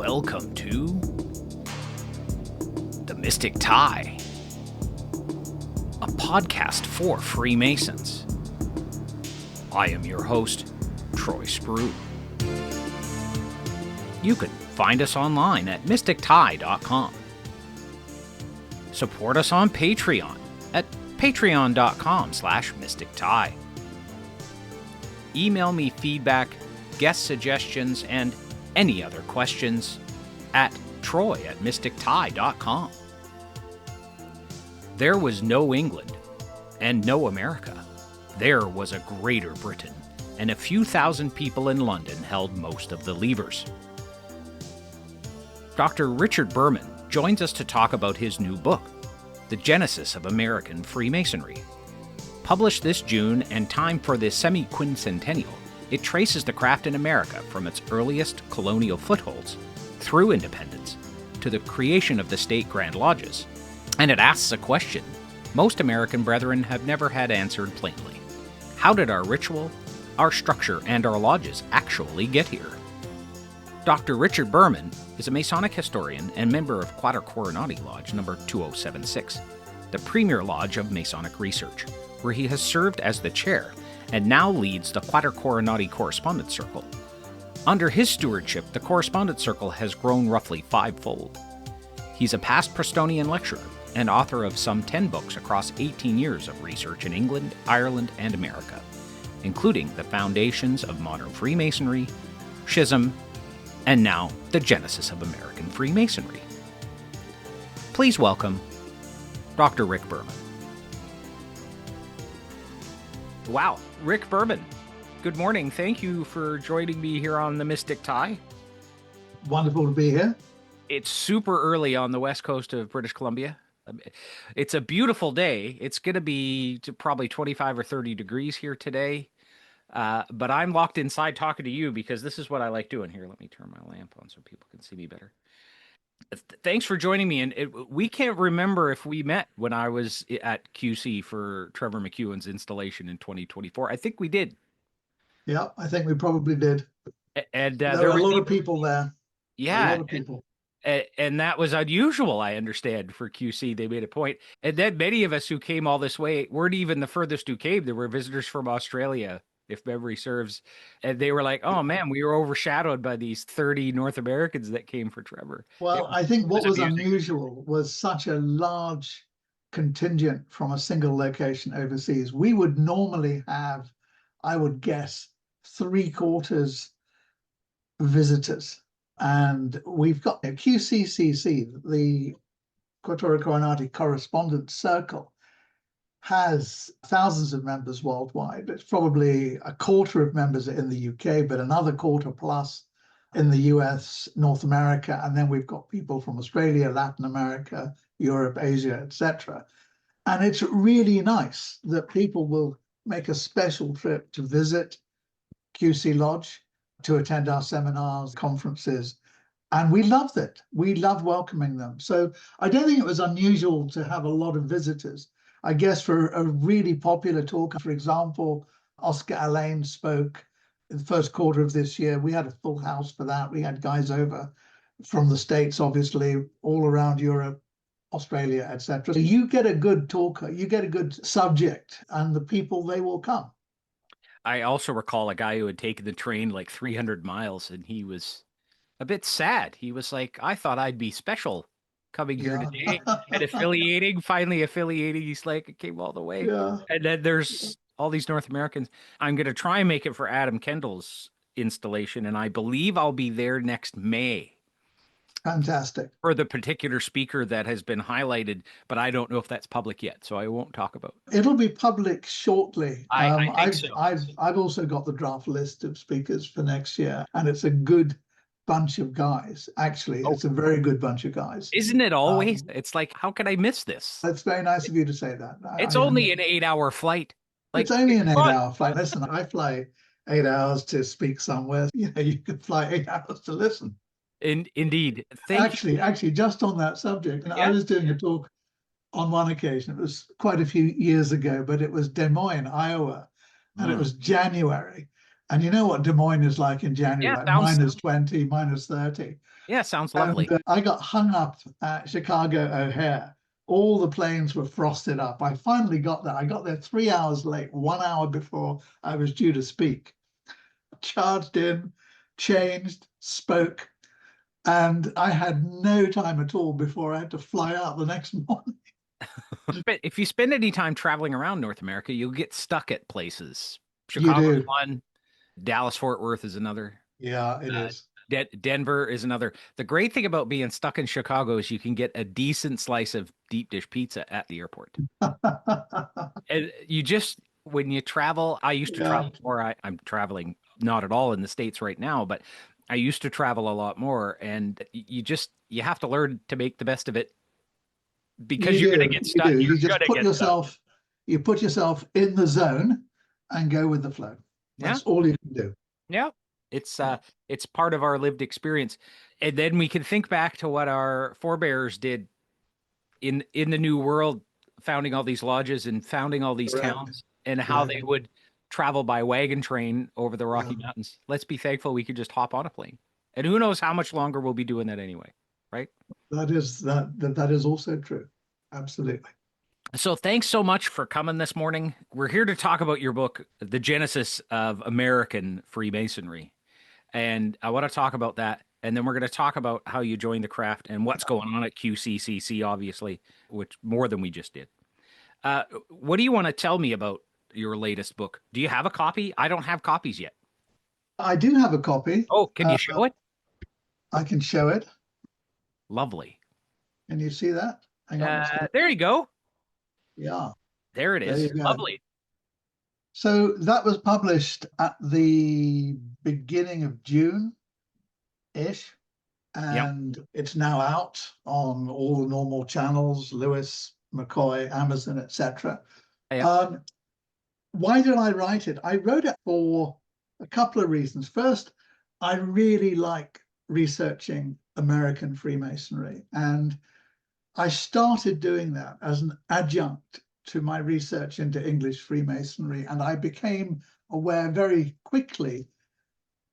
Welcome to The Mystic Tie, a podcast for Freemasons. I am your host, Troy Sproul. You can find us online at mystictye.com. Support us on Patreon at patreon.com/mystictye. Email me feedback, guest suggestions, and any other questions at troy@mystictye.com. There was no England and no America. There was a Greater Britain, and a few thousand people in London held most of the levers. Dr. Ric Berman joins us to talk about his new book, The Genesis of American Freemasonry. Published this June and timed for the semiquincentennial, it traces the craft in America from its earliest colonial footholds through independence to the creation of the state Grand Lodges. And it asks a question most American brethren have never had answered plainly. How did our ritual, our structure, and our lodges actually get here? Dr. Ric Berman is a Masonic historian and member of Quater Coronati Lodge number 2076, the premier lodge of Masonic research, where he has served as the chair and now leads the Quater Coronati Correspondence Circle. Under his stewardship, the Correspondence Circle has grown roughly fivefold. He's a past Prestonian lecturer and author of some 10 books across 18 years of research in England, Ireland, and America, including the foundations of modern Freemasonry, Schism, and now the Genesis of American Freemasonry. Please welcome Dr. Ric Berman. Wow, Ric Berman, good morning. Thank you for joining me here on The Mystic Tie. Wonderful to be here. It's super early on the west coast of British Columbia. It's a beautiful day. It's going to be probably 25 or 30 degrees here today. But I'm locked inside talking to you because this is what I like doing. Here, let me turn my lamp on so people can see me better. Thanks for joining me. And we can't remember if we met when I was at QC for Trevor McEwen's installation in 2024. I think we did. Yeah, I think we probably did. And there were a lot of people there. Yeah. A lot of people. And that was unusual, I understand, for QC. They made a point. And then many of us who came all this way weren't even the furthest who came. There were visitors from Australia, if memory serves. And they were like, oh, man, we were overshadowed by these 30 North Americans that came for Trevor. Well, I think what was unusual was such a large contingent from a single location overseas. We would normally have, I would guess, 3/4 visitors. And we've got a QCCC, the Quator Coronati Correspondence Circle, has thousands of members worldwide. It's probably 1/4 of members in the UK, but another 1/4 plus in the US, North America, and then we've got people from Australia, Latin America, Europe, Asia, etc. And it's really nice that people will make a special trip to visit QC Lodge, to attend our seminars, conferences, and we loved it. We loved welcoming them. So I don't think it was unusual to have a lot of visitors. I guess for a really popular talker, for example, Oscar Allain spoke in the first quarter of this year. We had a full house for that. We had guys over from the States, obviously, all around Europe, Australia, etc. So you get a good talker, you get a good subject, and the people, they will come. I also recall a guy who had taken the train like 300 miles, and he was a bit sad. He was like, I thought I'd be special coming here today and finally affiliating. He's like, it came all the way. Yeah. And then there's all these North Americans. I'm going to try and make it for Adam Kendall's installation, and I believe I'll be there next May. Fantastic. For the particular speaker that has been highlighted, but I don't know if that's public yet, so I won't talk about it. It'll be public shortly. I think so. I've also got the draft list of speakers for next year, and it's a good bunch of guys. Actually, it's a very good bunch of guys. Isn't it always? It's like, how can I miss this? It's very nice of you to say that. It's only an 8-hour flight. It's only an 8-hour flight. Listen, I fly 8 hours to speak somewhere. You know, you could fly 8 hours to listen. Indeed. Actually, just on that subject, I was doing a talk on one occasion. It was quite a few years ago, but it was Des Moines, Iowa, and it was January. And you know what Des Moines is like in January, -20, -30. Yeah, sounds lovely. And I got hung up at Chicago O'Hare. All the planes were frosted up. I finally got there. I got there 3 hours late, 1 hour before I was due to speak. Charged in, changed, spoke, and I had no time at all before I had to fly out the next morning. But if you spend any time traveling around North America, you'll get stuck at places. You Chicago's do. one, Dallas Fort Worth is another. Yeah, it Uh, is. Denver is another. The great thing about being stuck in Chicago is you can get a decent slice of deep dish pizza at the airport. And you just, when you travel, I used to Yeah, travel more. I'm traveling not at all in the States right now, but I used to travel a lot more. And you have to learn to make the best of it because you you're going to do. get You stuck. do. You're You going just to get stuck. you put yourself in the zone and go with the flow. Yeah. That's all you can do. Yeah. It's part of our lived experience. And then we can think back to what our forebears did in the New World, founding all these lodges and founding all these Correct. towns, and how Correct. they would travel by wagon train over the Yeah. Rocky Mountains. Let's be thankful we could just hop on a plane. And who knows how much longer we'll be doing that anyway, right? That is also true. Absolutely. So thanks so much for coming this morning. We're here to talk about your book, The Genesis of American Freemasonry. And I want to talk about that. And then we're going to talk about how you joined the craft and what's going on at QCCC, obviously, which more than we just did. What do you want to tell me about your latest book? Do you have a copy? I don't have copies yet. I do have a copy. Oh, can you show it? I can show it. Lovely. Can you see that? Hang on a second. There you go. Yeah, There it there is. you go. Lovely. So that was published at the beginning of June-ish, Yep. and it's now out on all the normal channels, Lewis, McCoy, Amazon, etc. Yep. Why did I write it? I wrote it for a couple of reasons. First, I really like researching American Freemasonry, and I started doing that as an adjunct to my research into English Freemasonry, and I became aware very quickly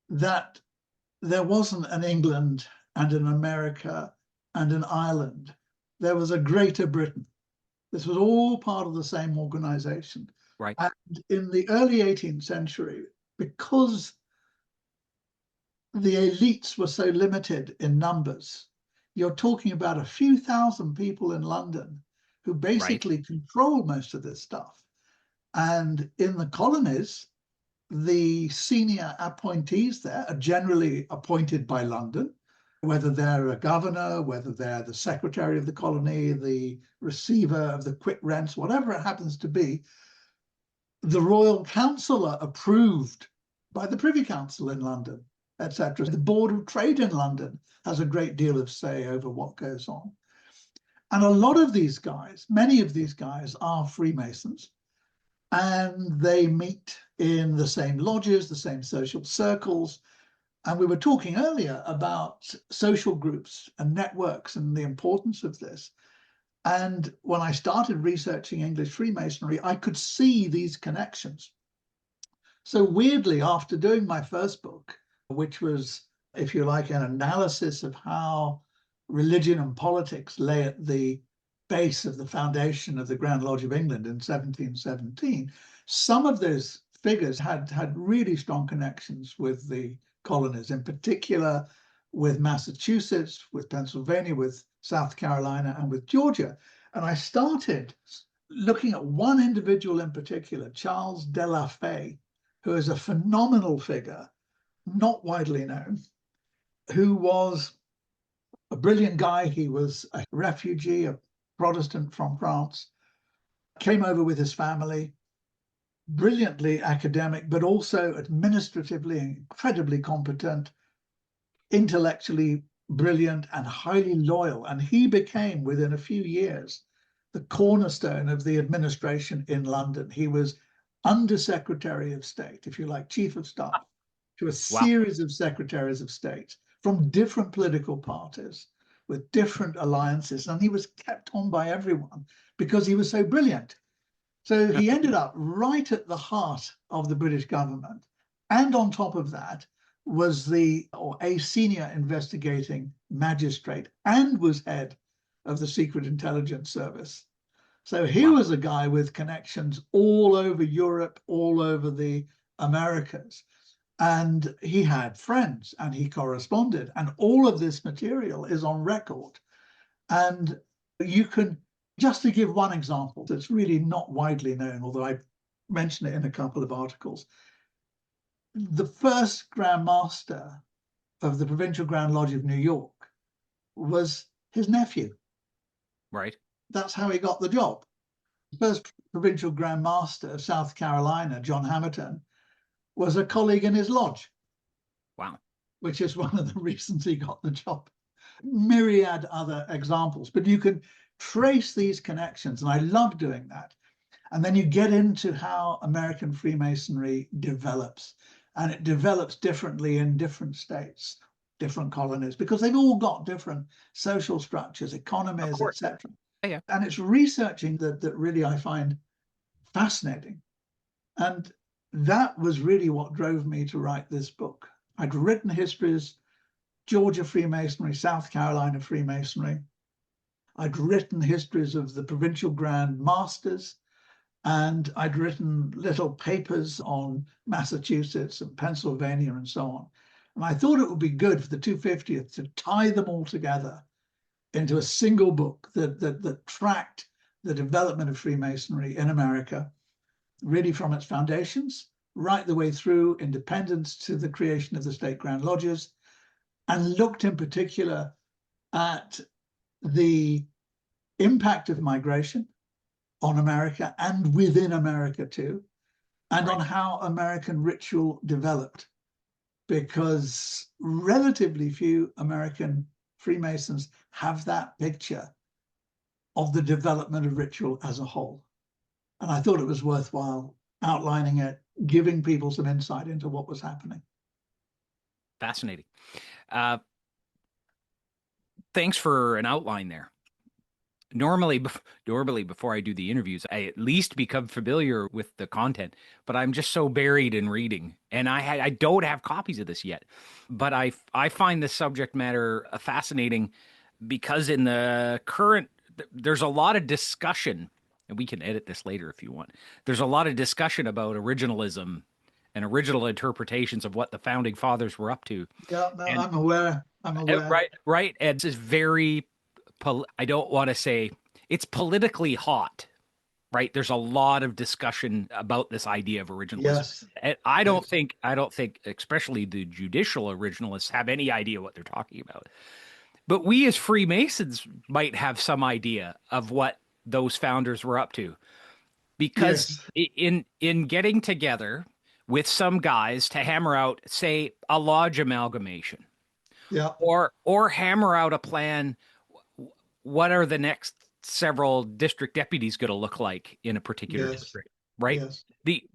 that there wasn't an England and an America and an Ireland. There was a Greater Britain. This was all part of the same organization. Right. And in the early 18th century, because the elites were so limited in numbers, you're talking about a few thousand people in London who basically control most of this stuff. And in the colonies, the senior appointees there are generally appointed by London, whether they're a governor, whether they're the secretary of the colony, the receiver of the quit rents, whatever it happens to be. The royal council are approved by the Privy Council in London, etc. The Board of Trade in London has a great deal of say over what goes on. And a lot of these guys, many of these guys are Freemasons, and they meet in the same lodges, the same social circles. And we were talking earlier about social groups and networks and the importance of this. And when I started researching English Freemasonry, I could see these connections. So weirdly, after doing my first book, which was, if you like, an analysis of how religion and politics lay at the base of the foundation of the Grand Lodge of England in 1717, some of those figures had really strong connections with the colonies, in particular with Massachusetts, with Pennsylvania, with South Carolina, and with Georgia. And I started looking at one individual in particular, Charles Delafaye, who is a phenomenal figure, not widely known, who was a brilliant guy. He was a refugee, a Protestant from France, came over with his family, brilliantly academic, but also administratively incredibly competent, intellectually brilliant, and highly loyal. And he became, within a few years, the cornerstone of the administration in London. He was undersecretary of state, if you like, chief of staff to a Wow. series of secretaries of state from different political parties with different alliances. And he was kept on by everyone because he was so brilliant. So he ended up right at the heart of the British government. And on top of that, was a senior investigating magistrate and was head of the Secret Intelligence Service. So here was a guy with connections all over Europe, all over the Americas. And he had friends and he corresponded. And all of this material is on record. And you can, just to give one example that's really not widely known, although I mention it in a couple of articles, the first Grand Master of the Provincial Grand Lodge of New York was his nephew. Right. That's how he got the job. The first Provincial Grand Master of South Carolina, John Hamilton, was a colleague in his lodge. Wow. Which is one of the reasons he got the job. Myriad other examples, but you can trace these connections, and I love doing that. And then you get into how American Freemasonry develops, and it develops differently in different states, different colonies, because they've all got different social structures, economies, etc. Yeah. And it's researching that really I find fascinating. And that was really what drove me to write this book. I'd written histories, Georgia Freemasonry, South Carolina Freemasonry. I'd written histories of the Provincial Grand Masters, and I'd written little papers on Massachusetts and Pennsylvania and so on. And I thought it would be good for the 250th to tie them all together into a single book that tracked the development of Freemasonry in America, really from its foundations, right the way through independence to the creation of the state Grand Lodges, and looked in particular at the impact of migration on America and within America too, and on how American ritual developed, because relatively few American Freemasons have that picture of the development of ritual as a whole. And I thought it was worthwhile outlining it, giving people some insight into what was happening. Fascinating. Thanks for an outline there. Normally, before I do the interviews, I at least become familiar with the content, but I'm just so buried in reading, and I don't have copies of this yet. But I find the subject matter fascinating because in the current, there's a lot of discussion, and we can edit this later if you want. There's a lot of discussion about originalism and original interpretations of what the founding fathers were up to. Yeah, no, and, I'm aware. Right. And this is very, I don't want to say it's politically hot, right? There's a lot of discussion about this idea of originalism. Yes. And I don't think, especially the judicial originalists have any idea what they're talking about. But we as Freemasons might have some idea of what those founders were up to, because in getting together with some guys to hammer out, say, a lodge amalgamation, or hammer out a plan. What are the next several district deputies going to look like in a particular district, right? Yes.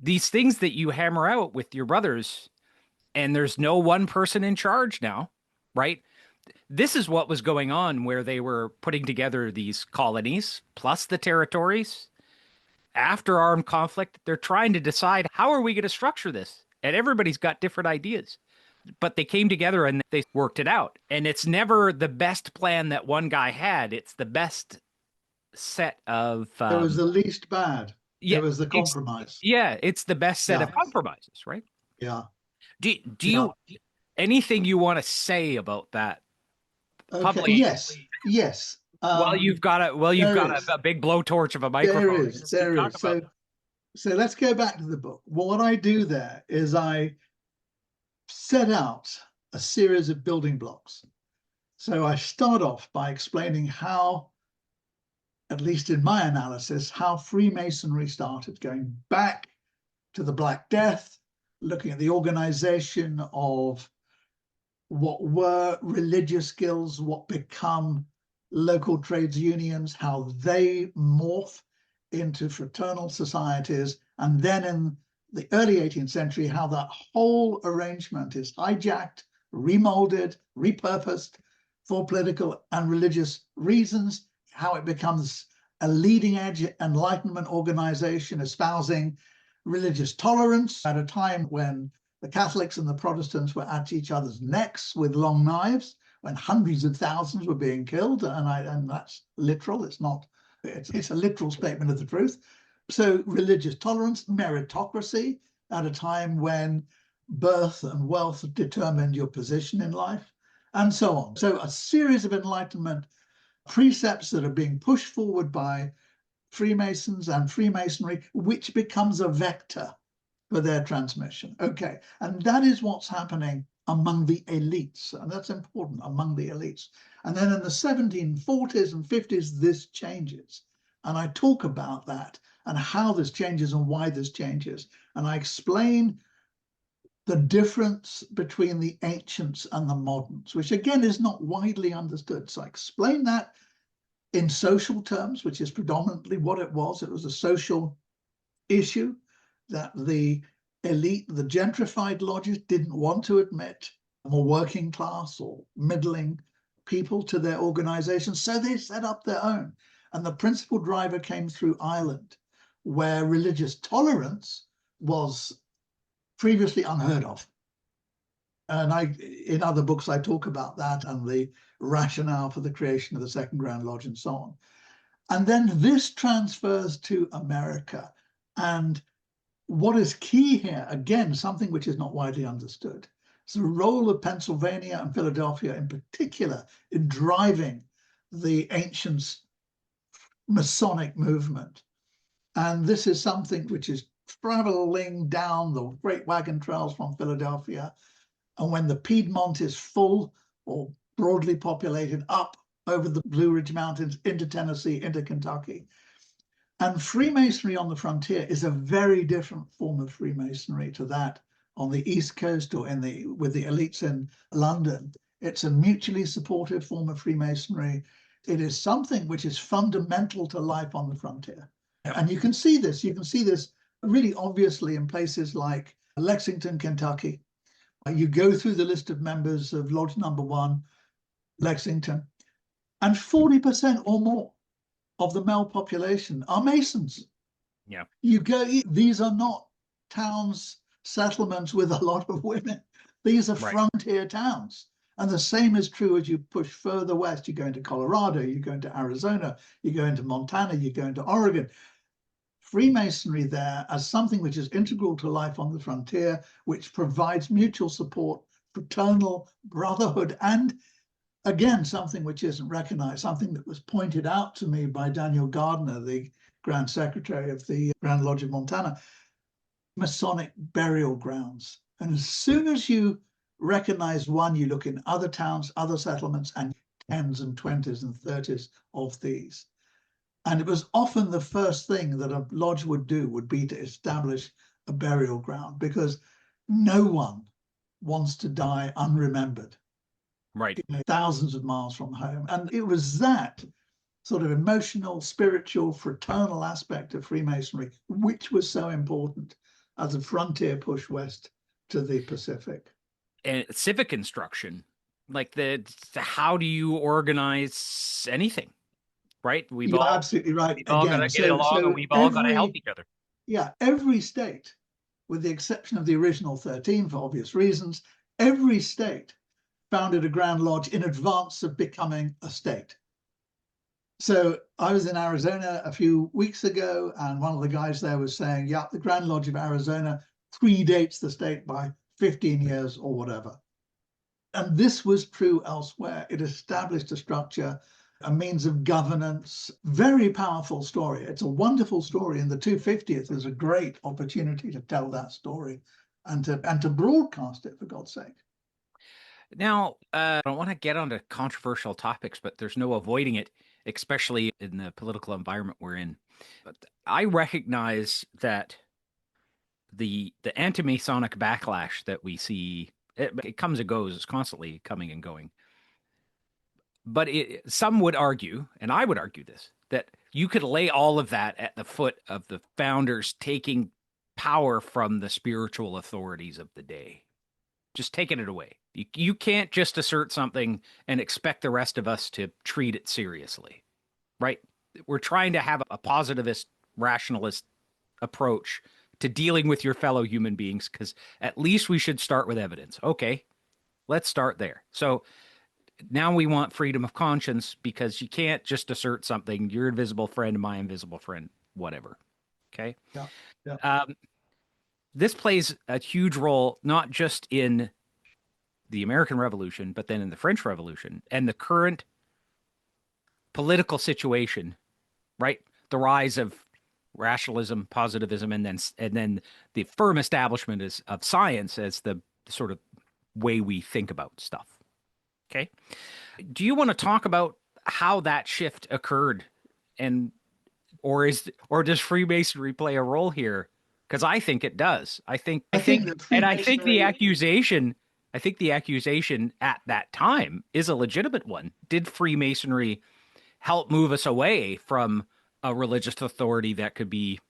These things that you hammer out with your brothers, and there's no one person in charge now, right? This is what was going on, where they were putting together these colonies plus the territories. After armed conflict, they're trying to decide, how are we going to structure this? And everybody's got different ideas. But they came together and they worked it out. And it's never the best plan that one guy had. It's the best set of... it was the least bad. Yeah, it was the compromise. It's the best set of compromises, right? Yeah. Do you... Anything you want to say about that? Okay. Yes. You've got a big blowtorch of a microphone. There is. So let's go back to the book. What I do there is I set out a series of building blocks. So I start off by explaining how, at least in my analysis, how Freemasonry started, going back to the Black Death, looking at the organization of what were religious guilds, what become local trades unions, how they morph into fraternal societies, and then in the early 18th century, how that whole arrangement is hijacked, remolded, repurposed for political and religious reasons, how it becomes a leading edge Enlightenment organization espousing religious tolerance at a time when The Catholics and the Protestants were at each other's necks with long knives when hundreds of thousands were being killed. And that's literal. It's not, it's a literal statement of the truth. So religious tolerance, meritocracy at a time when birth and wealth determined your position in life, and so on. So a series of Enlightenment precepts that are being pushed forward by Freemasons and Freemasonry, which becomes a vector for their transmission. Okay, and that is what's happening among the elites, and that's important, among the elites. And then in the 1740s and 50s, this changes. And I talk about that and how this changes and why this changes. And I explain the difference between the ancients and the moderns, which again is not widely understood. So I explain that in social terms, which is predominantly what it was. It was a social issue that the elite, the gentrified lodges, didn't want to admit more working class or middling people to their organizations. So they set up their own. And the principal driver came through Ireland, where religious tolerance was previously unheard of. And in other books, I talk about that and the rationale for the creation of the Second Grand Lodge and so on. And then this transfers to America. And what is key here, again, something which is not widely understood, is the role of Pennsylvania and Philadelphia in particular in driving the ancient Masonic movement. And this is something which is traveling down the great wagon trails from Philadelphia. And when the Piedmont is full or broadly populated, up over the Blue Ridge Mountains into Tennessee, into Kentucky. And Freemasonry on the frontier is a very different form of Freemasonry to that on the East Coast or with the elites in London. It's a mutually supportive form of Freemasonry. It is something which is fundamental to life on the frontier. And you can see this really obviously in places like Lexington, Kentucky. You go through the list of members of Lodge Number 1, Lexington, and 40% or more of the male population are Masons. Yeah. These are not towns, settlements with a lot of women. These are frontier towns. And the same is true as you push further west. You go into Colorado, you go into Arizona, you go into Montana, you go into Oregon. Freemasonry there as something which is integral to life on the frontier, which provides mutual support, fraternal brotherhood, and again, something which isn't recognized, something that was pointed out to me by Daniel Gardner, the Grand Secretary of the Grand Lodge of Montana, Masonic burial grounds. And as soon as you recognize one, you look in other towns, other settlements, and 10s and 20s and 30s of these. And it was often the first thing that a lodge would do would be to establish a burial ground, because no one wants to die unremembered. Right. Thousands of miles from home. And it was that sort of emotional, spiritual, fraternal aspect of Freemasonry, which was so important as a frontier push west to the Pacific. And civic instruction, like how do you organize anything? Right? You're absolutely right. We've all got to get along, and we've all got to help each other. Yeah, every state, with the exception of the original 13 for obvious reasons, every state founded a Grand Lodge in advance of becoming a state. So I was in Arizona a few weeks ago, and one of the guys there was saying, yeah, the Grand Lodge of Arizona predates the state by 15 years or whatever. And this was true elsewhere. It established a structure, a means of governance, very powerful story. It's a wonderful story, and the 250th is a great opportunity to tell that story and to broadcast it, for God's sake. Now, I don't want to get onto controversial topics, but there's no avoiding it, especially in the political environment we're in. But I recognize that the anti-Masonic backlash that we see, it comes and goes. It's constantly coming and going. But some would argue, and I would argue this, that you could lay all of that at the foot of the founders taking power from the spiritual authorities of the day. Just taking it away. You can't just assert something and expect the rest of us to treat it seriously, right? We're trying to have a positivist, rationalist approach to dealing with your fellow human beings, because at least we should start with evidence. Okay, let's start there. So now we want freedom of conscience, because you can't just assert something, your invisible friend, my invisible friend, whatever. Okay. Yeah. Yeah. This plays a huge role, not just in the American Revolution, but then in the French Revolution and the current political situation, right? The rise of rationalism, positivism, and then the firm establishment of science as the sort of way we think about stuff. Okay. Do you want to talk about how that shift occurred, and or does Freemasonry play a role here? Because I think it does. I think that I think the accusation at that time is a legitimate one. Did Freemasonry help move us away from a religious authority that could be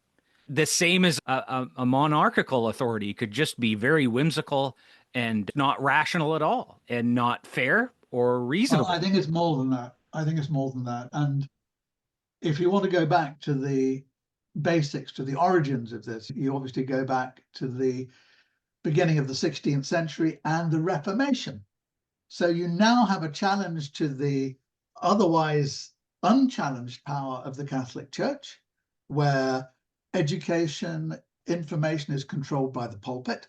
the same as a monarchical authority, could just be very whimsical and not rational at all, and not fair or reasonable? I think it's more than that. I think it's more than that. And if you want to go back to the basics, to the origins of this, you obviously go back to the beginning of the 16th century and the Reformation. So you now have a challenge to the otherwise unchallenged power of the Catholic Church, where education, information is controlled by the pulpit.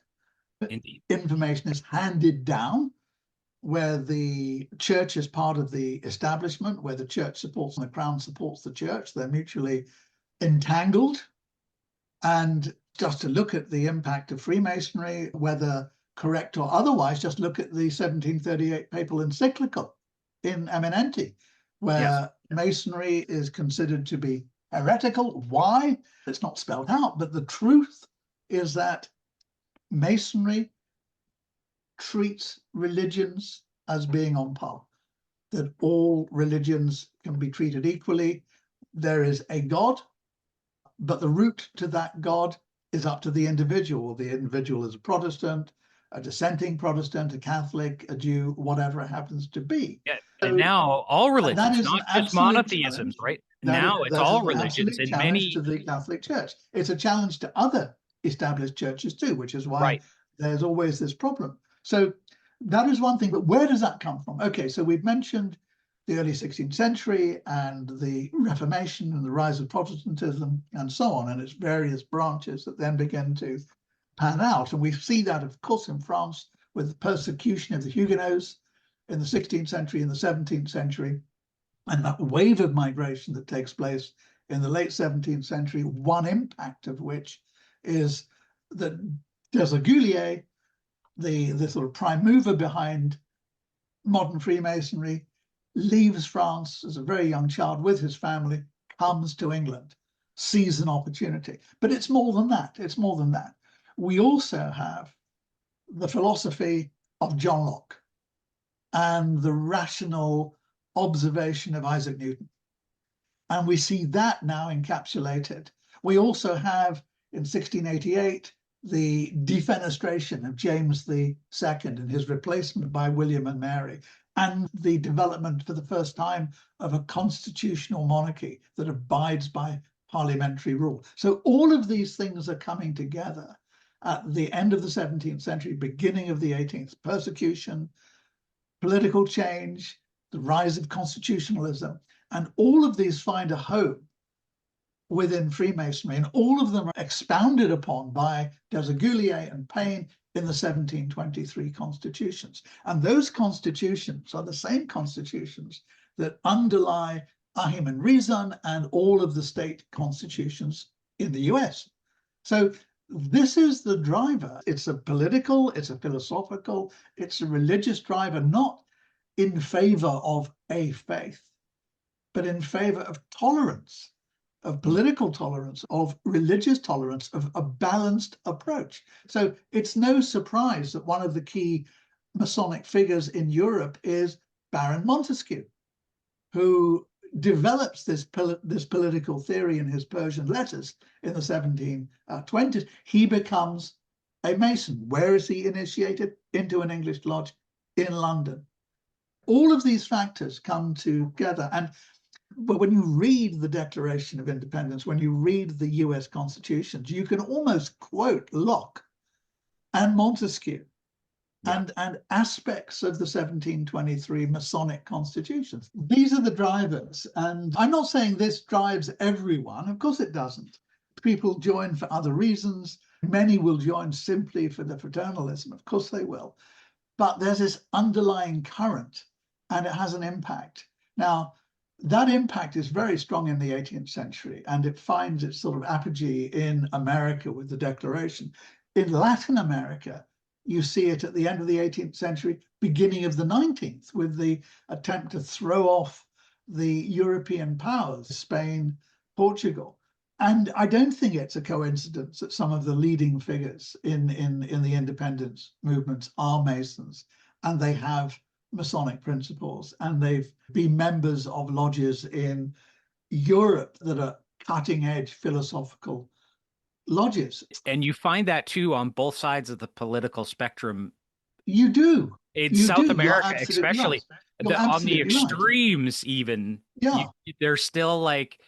Indeed. Information is handed down, where the church is part of the establishment, where the church supports and the crown supports the church. They're mutually entangled. And just to look at the impact of Freemasonry, whether correct or otherwise, just look at the 1738 papal encyclical in Eminenti, where Yes. Masonry is considered to be heretical. Why? It's not spelled out, but the truth is that Masonry treats religions as being on par, that all religions can be treated equally. There is a God, but the route to that God is up to the individual. The individual is a Protestant, a dissenting Protestant, a Catholic, a Jew, whatever it happens to be. Yeah. So, And now all and that religions, is an not just absolute monotheisms, challenge. right? Now it's That is all an religions absolute in challenge to many. the Catholic Church. It's a challenge to other established churches too, which is why Right. there's always this problem. So that is one thing, but where does that come from? Okay, so we've mentioned the early 16th century and the Reformation and the rise of Protestantism and so on, and its various branches that then begin to pan out. And we see that, of course, in France with the persecution of the Huguenots in the 16th century and the 17th century, and that wave of migration that takes place in the late 17th century, one impact of which is that Delafaye, the sort of prime mover behind modern Freemasonry, leaves France as a very young child with his family, comes to England, sees an opportunity. But it's more than that. It's more than that. We also have the philosophy of John Locke and the rational observation of Isaac Newton. And we see that now encapsulated. We also have, in 1688, the defenestration of James II and his replacement by William and Mary, and the development for the first time of a constitutional monarchy that abides by parliamentary rule. So all of these things are coming together at the end of the 17th century, beginning of the 18th. Persecution, political change, the rise of constitutionalism, and all of these find a home within Freemasonry, and all of them are expounded upon by Delafaye and Paine in the 1723 constitutions. And those constitutions are the same constitutions that underlie Ahim and Reason and all of the state constitutions in the US. So this is the driver. It's a political, it's a philosophical, it's a religious driver, not in favor of a faith, but in favor of tolerance, of political tolerance, of religious tolerance, of a balanced approach. So it's no surprise that one of the key Masonic figures in Europe is Baron Montesquieu, who develops this political theory in his Persian letters in the 1720s. He becomes a Mason. Where is he initiated? Into an English lodge in London. All of these factors come together. And But when you read the Declaration of Independence, when you read the US constitutions, you can almost quote Locke and Montesquieu and aspects of the 1723 Masonic constitutions. These are the drivers. And I'm not saying this drives everyone. Of course it doesn't. People join for other reasons. Many will join simply for the fraternalism. Of course they will. But there's this underlying current, and it has an impact. Now, that impact is very strong in the 18th century, and it finds its sort of apogee in America with the Declaration. In Latin America, you see it at the end of the 18th century, beginning of the 19th, with the attempt to throw off the European powers, Spain, Portugal. And I don't think it's a coincidence that some of the leading figures in the independence movements are Masons, and they have Masonic principles, and they've been members of lodges in Europe that are cutting-edge philosophical lodges. And you find that too on both sides of the political spectrum. You do. In You South do. America, You're absolutely especially right. on the Absolutely right. extremes, even, Yeah. they're still like,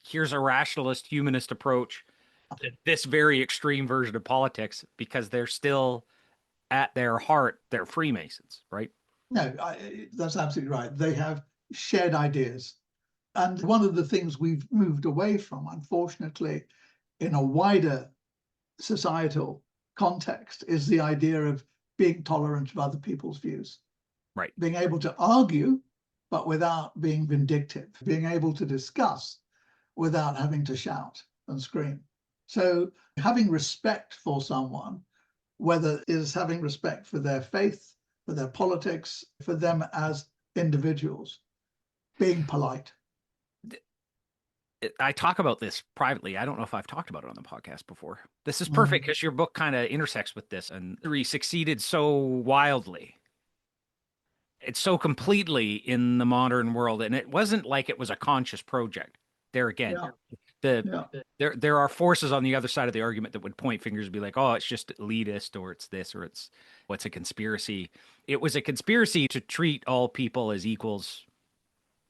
here's a rationalist, humanist approach to this very extreme version of politics, because they're still, at their heart, they're Freemasons, right? No, that's absolutely right. They have shared ideas. And one of the things we've moved away from, unfortunately, in a wider societal context, is the idea of being tolerant of other people's views. Right. Being able to argue, but without being vindictive. Being able to discuss without having to shout and scream. So having respect for someone, whether it is having respect for their faith, for their politics, for them as individuals, being polite. I talk about this privately. I don't know if I've talked about it on the podcast before. This is perfect because your book kind of intersects with this, and he succeeded so wildly. It's so completely in the modern world, and it wasn't like it was a conscious project. There again, there are forces on the other side of the argument that would point fingers and be like, oh, it's just elitist, or it's this, or it's what's a conspiracy. It was a conspiracy to treat all people as equals.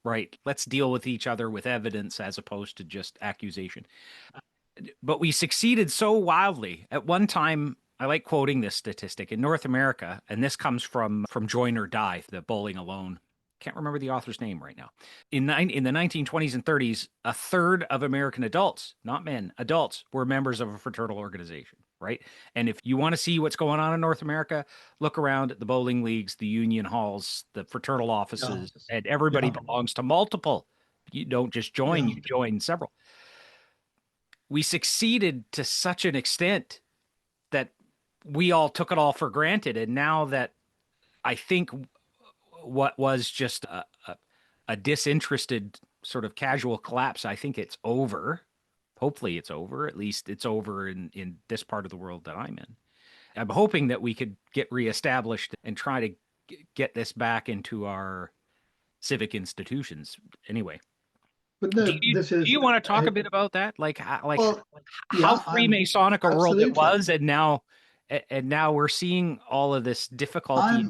Right. Let's deal with each other with evidence as opposed to just accusation. But we succeeded so wildly. At one time, I like quoting this statistic in North America, and this comes from Join or Die, the Bowling Alone. Can't remember the author's name right now. In the 1920s and 30s, a third of American adults, not men, adults, were members of a fraternal organization. Right. And if you want to see what's going on in North America, look around at the bowling leagues, the union halls, the fraternal offices, and everybody belongs to multiple. You don't just join, you join several. We succeeded to such an extent that we all took it all for granted. And now that I think what was just a disinterested sort of casual collapse, I think it's over. Hopefully it's over. At least it's over in this part of the world that I'm in. I'm hoping that we could get reestablished and try to get this back into our civic institutions. Anyway, but do you want to talk a bit about that? Like how Freemasonic a world it was, and now we're seeing all of this difficulty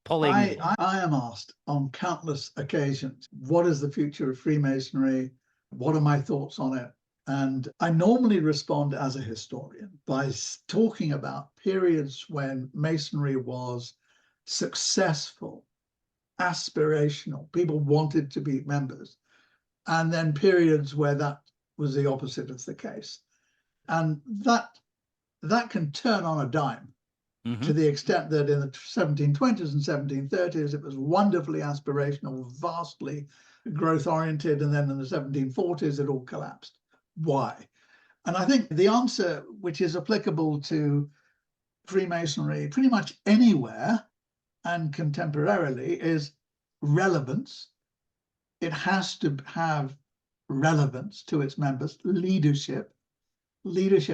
pulling. I am asked on countless occasions, what is the future of Freemasonry? What are my thoughts on it? And I normally respond as a historian by talking about periods when Masonry was successful, aspirational, people wanted to be members, and then periods where that was the opposite of the case. And that can turn on a dime. To the extent that in the 1720s and 1730s, it was wonderfully aspirational, vastly growth-oriented, and then in the 1740s, it all collapsed. Why? And I think the answer, which is applicable to Freemasonry pretty much anywhere and contemporarily, is relevance. It has to have relevance to its members. Leadership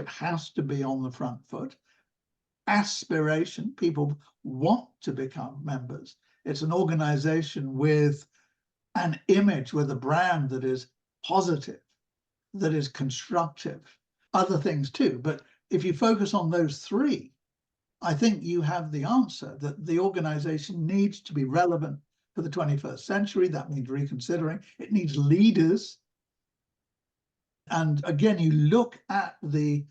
has to be on the front foot. Aspiration, people want to become members. It's an organization with an image, with a brand that is positive, that is constructive, other things too. But if you focus on those three, I think you have the answer, that the organization needs to be relevant for the 21st century. That means reconsidering. It needs leaders. And again, you look at the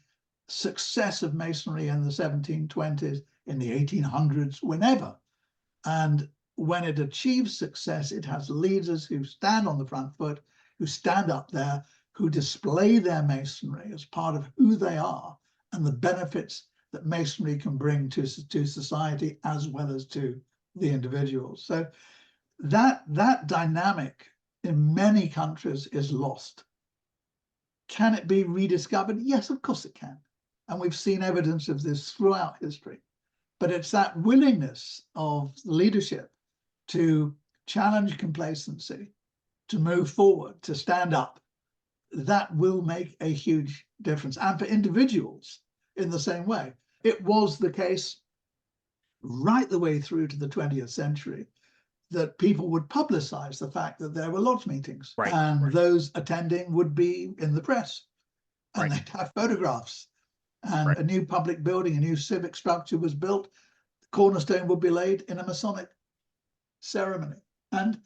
success of Masonry in the 1720s, in the 1800s, whenever. And when it achieves success, it has leaders who stand on the front foot, who stand up there, who display their Masonry as part of who they are and the benefits that Masonry can bring to society as well as to the individuals. So that dynamic in many countries is lost. Can it be rediscovered? Yes, of course it can. And we've seen evidence of this throughout history. But it's that willingness of leadership to challenge complacency, to move forward, to stand up, that will make a huge difference. And for individuals in the same way. It was the case right the way through to the 20th century that people would publicize the fact that there were lodge meetings, and those attending would be in the press, and they'd have photographs, and a new public building, a new civic structure was built. The cornerstone would be laid in a Masonic ceremony. And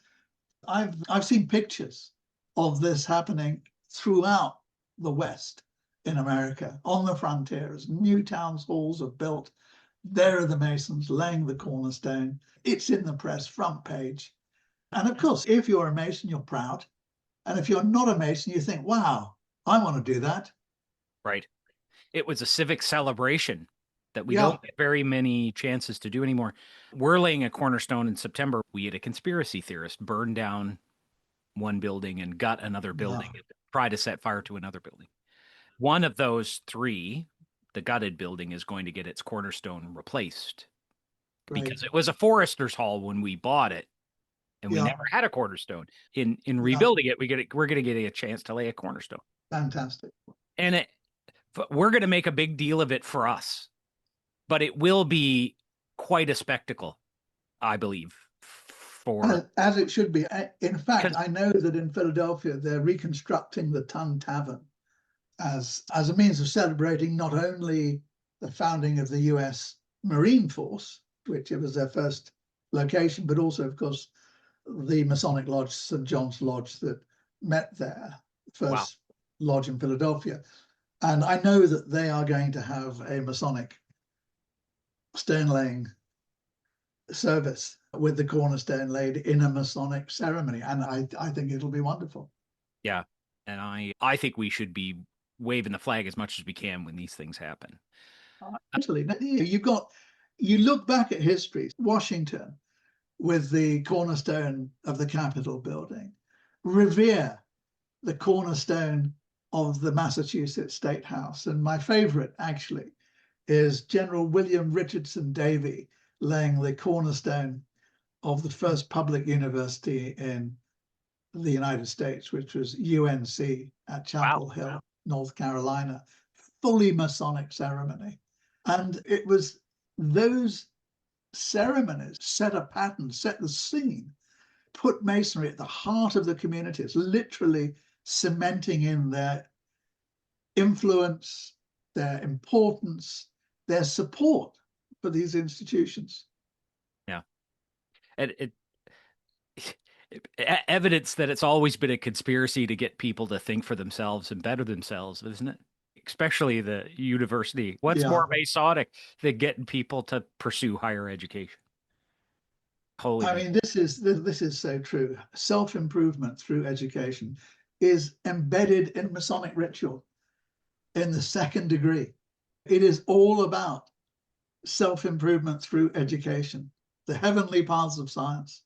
I've seen pictures of this happening throughout the West in America, on the frontiers. New towns halls are built. There are the Masons laying the cornerstone. It's in the press, front page. And of course, if you're a Mason, you're proud. And if you're not a Mason, you think, wow, I want to do that. Right. It was a civic celebration that we don't get very many chances to do anymore. We're laying a cornerstone in September. We had a conspiracy theorist burn down one building and gut another building, and try to set fire to another building. One of those three, the gutted building, is going to get its cornerstone replaced because it was a forester's hall when we bought it, and we never had a cornerstone. In rebuilding it, we're going to get a chance to lay a cornerstone. Fantastic. And we're going to make a big deal of it for us, but it will be quite a spectacle, I believe. As it should be. In fact, I know that in Philadelphia, they're reconstructing the Tun Tavern as a means of celebrating not only the founding of the US Marine Force, which it was their first location, but also, of course, the Masonic Lodge, St. John's Lodge, that met there, first lodge in Philadelphia. And I know that they are going to have a Masonic stone laying service with the cornerstone laid in a Masonic ceremony. And I think it'll be wonderful. Yeah. And I think we should be waving the flag as much as we can when these things happen. Actually, you look back at history, Washington with the cornerstone of the Capitol building, Revere, the cornerstone of the Massachusetts State House. And my favorite, actually, is General William Richardson Davie laying the cornerstone of the first public university in the United States, which was UNC at Chapel Hill, North Carolina, fully Masonic ceremony. And it was those ceremonies set a pattern, set the scene, put Masonry at the heart of the communities, literally cementing in their influence, their importance, their support for these institutions. Yeah. And evidence that it's always been a conspiracy to get people to think for themselves and better themselves, isn't it? Especially the university. What's more Masonic than getting people to pursue higher education? I mean, this is so true. Self-improvement through education is embedded in Masonic ritual in the second degree. It is all about self-improvement through education, the heavenly paths of science.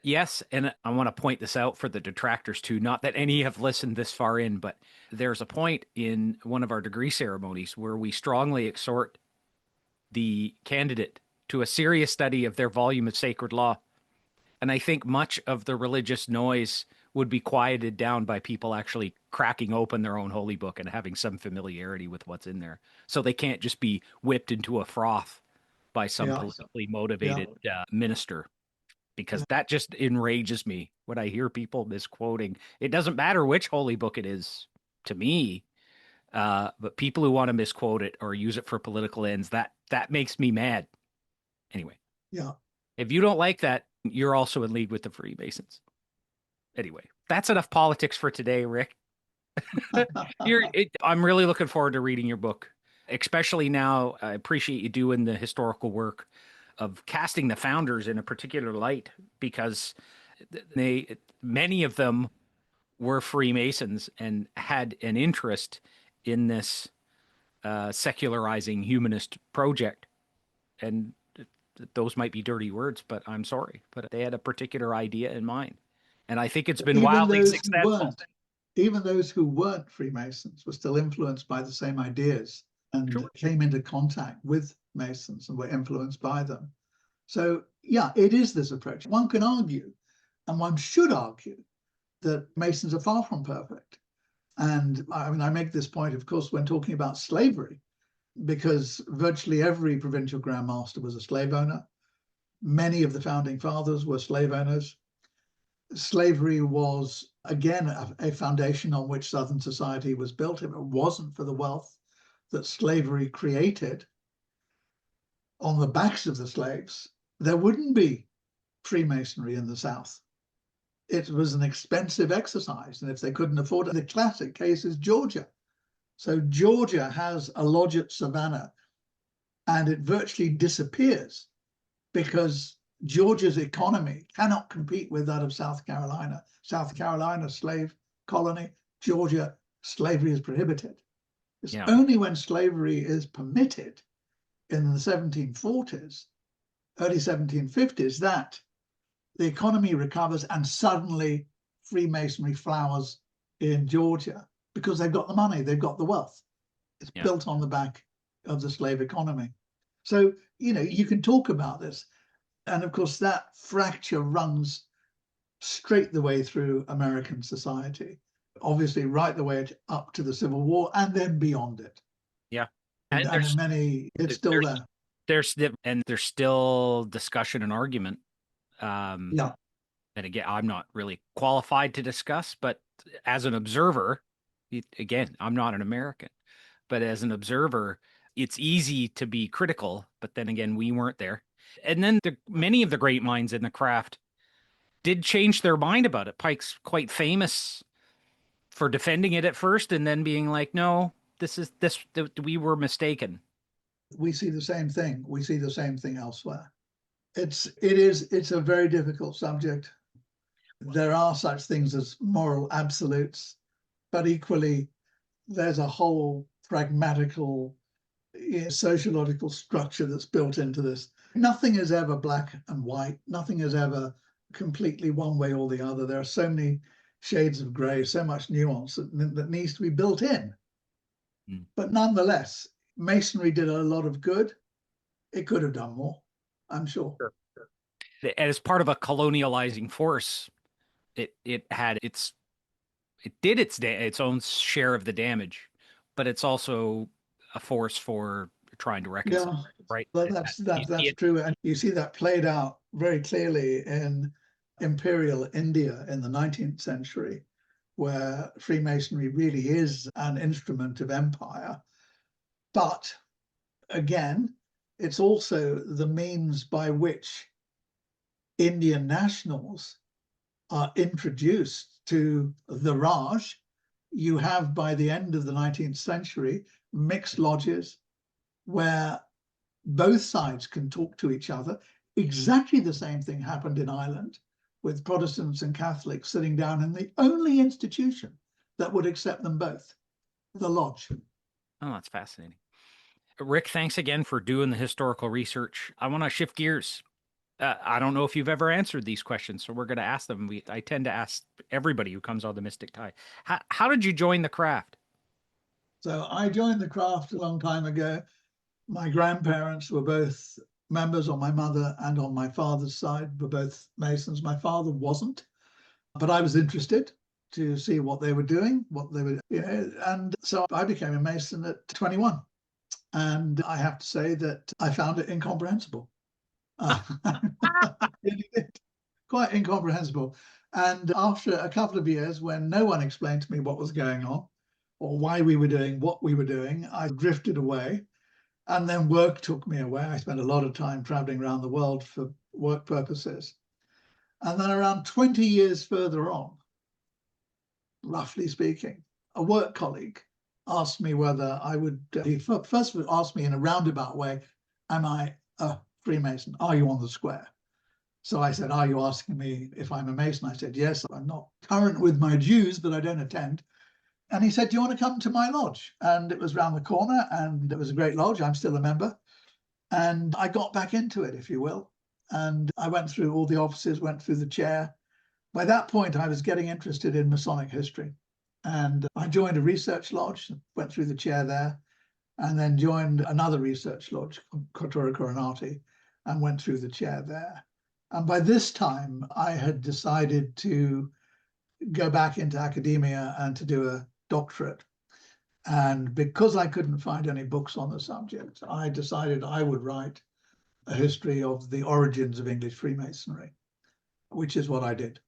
Yes, and I want to point this out for the detractors too. Not that any have listened this far in, but there's a point in one of our degree ceremonies where we strongly exhort the candidate to a serious study of their volume of sacred law. And I think much of the religious noise would be quieted down by people actually cracking open their own holy book and having some familiarity with what's in there. So they can't just be whipped into a froth by some politically motivated minister. Because that just enrages me when I hear people misquoting. It doesn't matter which holy book it is to me, but people who want to misquote it or use it for political ends, that makes me mad. Anyway, yeah. If you don't like that, You're also in league with the Freemasons. Anyway, that's enough politics for today, Rick. I'm really looking forward to reading your book, especially now. I appreciate you doing the historical work of casting the founders in a particular light because many of them were Freemasons and had an interest in this secularizing humanist project. And those might be dirty words, but I'm sorry, but they had a particular idea in mind. And I think it's been Even wildly those who successful. weren't, even those who weren't Freemasons were still influenced by the same ideas and Sure. came into contact with Masons and were influenced by them. So yeah, it is this approach. One can argue, and one should argue, that Masons are far from perfect. And I mean, I make this point, of course, when talking about slavery, because virtually every provincial Grand Master was a slave owner. Many of the founding fathers were slave owners. Slavery was, again, a foundation on which Southern society was built. If it wasn't for the wealth that slavery created on the backs of the slaves, there wouldn't be Freemasonry in the South. It was an expensive exercise, and if they couldn't afford it, the classic case is Georgia. So Georgia has a lodge at Savannah, and it virtually disappears because Georgia's economy cannot compete with that of South Carolina. South Carolina, slave colony. Georgia, slavery is prohibited. It's only when slavery is permitted in the 1740s, early 1750s, that the economy recovers and suddenly Freemasonry flowers in Georgia because they've got the money, they've got the wealth. It's built on the back of the slave economy. So, you know, you can talk about this. And of course, that fracture runs straight the way through American society, obviously right the way up to the Civil War and then beyond it. Yeah. And in many, it's still there. There's still discussion and argument. Yeah. And again, I'm not really qualified to discuss, but as an observer, again, I'm not an American, but as an observer, it's easy to be critical. But then again, we weren't there. And then many of the great minds in the craft did change their mind about it. Pike's quite famous for defending it at first and then being like, no, we were mistaken. We see the same thing. We see the same thing elsewhere. It's a very difficult subject. There are such things as moral absolutes, but equally there's a whole pragmatical sociological structure that's built into this. Nothing is ever black and white. Nothing is ever completely one way or the other. There are so many shades of gray, so much nuance that needs to be built in. But nonetheless, Masonry did a lot of good. It could have done more, I'm sure. Sure. As part of a colonializing force, it did its own share of the damage, but it's also a force for trying to reconcile, right? Well, that's true. And you see that played out very clearly in imperial India in the 19th century, where Freemasonry really is an instrument of empire. But again, it's also the means by which Indian nationals are introduced to the Raj. You have, by the end of the 19th century, mixed lodges where both sides can talk to each other. Exactly the same thing happened in Ireland with Protestants and Catholics sitting down in the only institution that would accept them both, the lodge. Oh, that's fascinating. Rick, thanks again for doing the historical research. I want to shift gears. I don't know if you've ever answered these questions, so we're going to ask them. I tend to ask everybody who comes on the Mystic Tie. How did you join the craft? So I joined the craft a long time ago. My grandparents were both members on my mother and on my father's side, were both Masons. My father wasn't, but I was interested to see what they were doing, and so I became a Mason at 21. And I have to say that I found it incomprehensible. Quite incomprehensible. And after a couple of years, when no one explained to me what was going on or why we were doing what we were doing, I drifted away. And then work took me away. I spent a lot of time traveling around the world for work purposes. And then around 20 years further on, roughly speaking, a work colleague asked me whether I would, he first asked me in a roundabout way, am I a Freemason? Are you on the square? So I said, are you asking me if I'm a Mason? I said, yes, I'm not current with my dues, but I don't attend. And he said, do you want to come to my lodge? And it was round the corner, and it was a great lodge. I'm still a member. And I got back into it, if you will. And I went through all the offices, went through the chair. By that point, I was getting interested in Masonic history. And I joined a research lodge, went through the chair there, and then joined another research lodge, Cultura Coronati, and went through the chair there. And by this time, I had decided to go back into academia and to do a doctorate. And because I couldn't find any books on the subject, I decided I would write a history of the origins of English Freemasonry, which is what I did.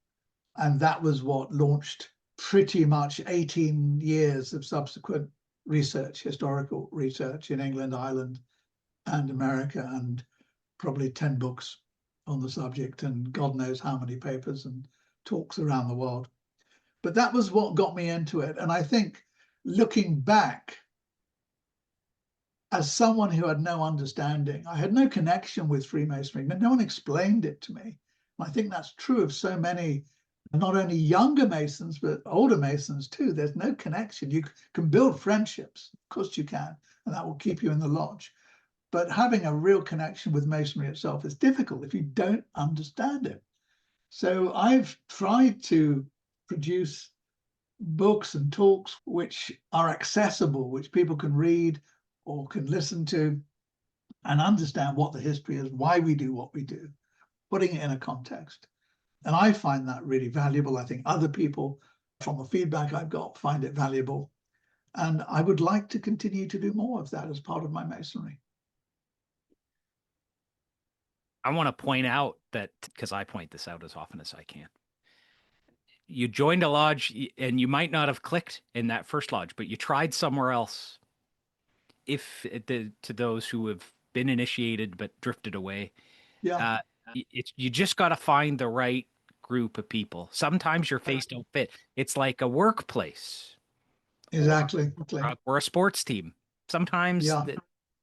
And that was what launched pretty much 18 years of subsequent research, historical research in England, Ireland, and America, and probably 10 books on the subject, and God knows how many papers and talks around the world. But that was what got me into it. And I think looking back, as someone who had no understanding, I had no connection with Freemasonry, no one explained it to me. And I think that's true of so many, not only younger Masons, but older Masons too. There's no connection. You can build friendships, of course you can, and that will keep you in the lodge. But having a real connection with Masonry itself is difficult if you don't understand it. So I've tried to produce books and talks which are accessible, which people can read or can listen to and understand what the history is, why we do what we do, putting it in a context. And I find that really valuable. I think other people, from the feedback I've got, find it valuable. And I would like to continue to do more of that as part of my Masonry. I want to point out that, because I point this out as often as I can, you joined a lodge and you might not have clicked in that first lodge, but you tried somewhere else. If to those who have been initiated but drifted away, Yeah, you just got to find the right group of people. Sometimes your face don't fit. It's like a workplace exactly. or a sports team. Sometimes Yeah,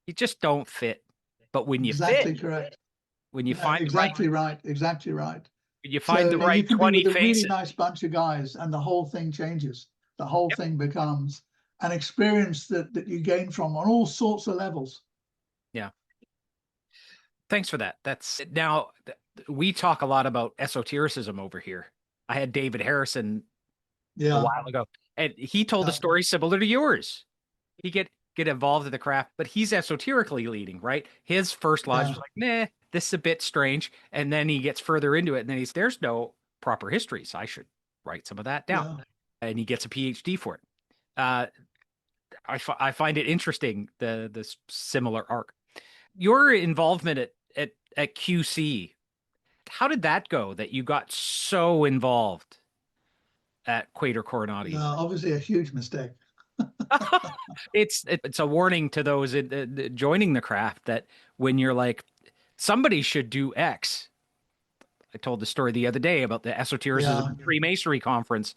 you just don't fit. But when you fit, exactly correct. when you No, find the right, exactly right. Exactly right. when you find So the now you right can be 20 with a really faces. nice bunch of guys and the whole thing changes. The whole Yep. thing becomes an experience that you gain from on all sorts of levels. Yeah. Thanks for that. That's now we talk a lot about esotericism over here. I had David Harrison a Yeah, while ago, and he told a yeah, story similar to yours. He get involved in the craft, but he's esoterically leading, right? His first lodge yeah, was like, nah, this is a bit strange. And then he gets further into it, and then there's no proper history, so I should write some of that down. yeah. And he gets a PhD for it. Uh, I find it interesting, the similar arc. Your involvement at QC, how did that go that you got so involved at Quater Coronati? Obviously a huge mistake. It's a warning to those joining the craft that when you're like, somebody should do X. I told the story the other day about the Esotericism Yeah, and Freemasonry conference.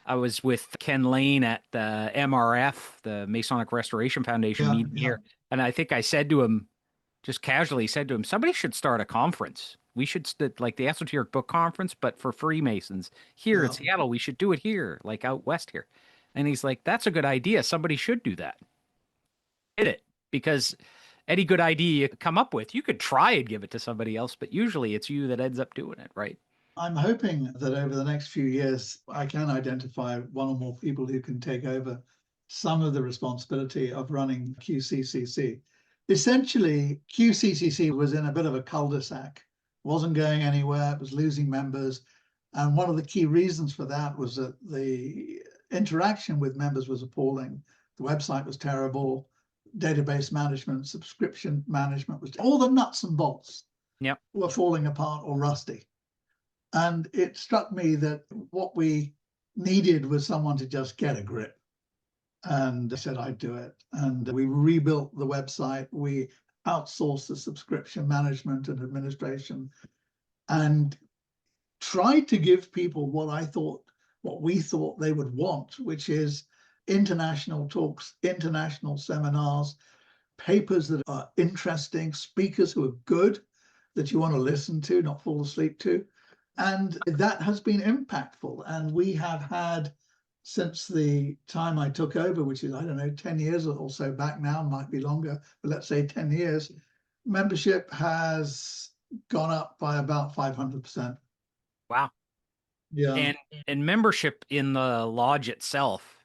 I was with Ken Lane at the MRF, the Masonic Restoration Foundation yeah, meeting yeah, here. And I think I said to him, just casually said to him, somebody should start a conference. We should like the Esoteric Book Conference, but for Freemasons here in yeah. Seattle. We should do it here, like out west here. And he's like, that's a good idea. Somebody should do that. Did it because any good idea you come up with, you could try and give it to somebody else, but usually it's you that ends up doing it, right? I'm hoping that over the next few years, I can identify one or more people who can take over some of the responsibility of running QCCC. Essentially, QCCC was in a bit of a cul-de-sac, wasn't going anywhere, it was losing members. And one of the key reasons for that was that the interaction with members was appalling. The website was terrible, database management, subscription management was all the nuts and bolts Yep. were falling apart or rusty. And it struck me that what we needed was someone to just get a grip. And I said I'd do it. And we rebuilt the website. We outsourced the subscription management and administration. And tried to give people what we thought they would want, which is international talks, international seminars, papers that are interesting, speakers who are good, that you want to listen to, not fall asleep to. And that has been impactful. And we have had, since the time I took over, which is, I don't know, 10 years or so back now, might be longer, but let's say 10 years, membership has gone up by about 500%. Wow. Yeah. And membership in the lodge itself,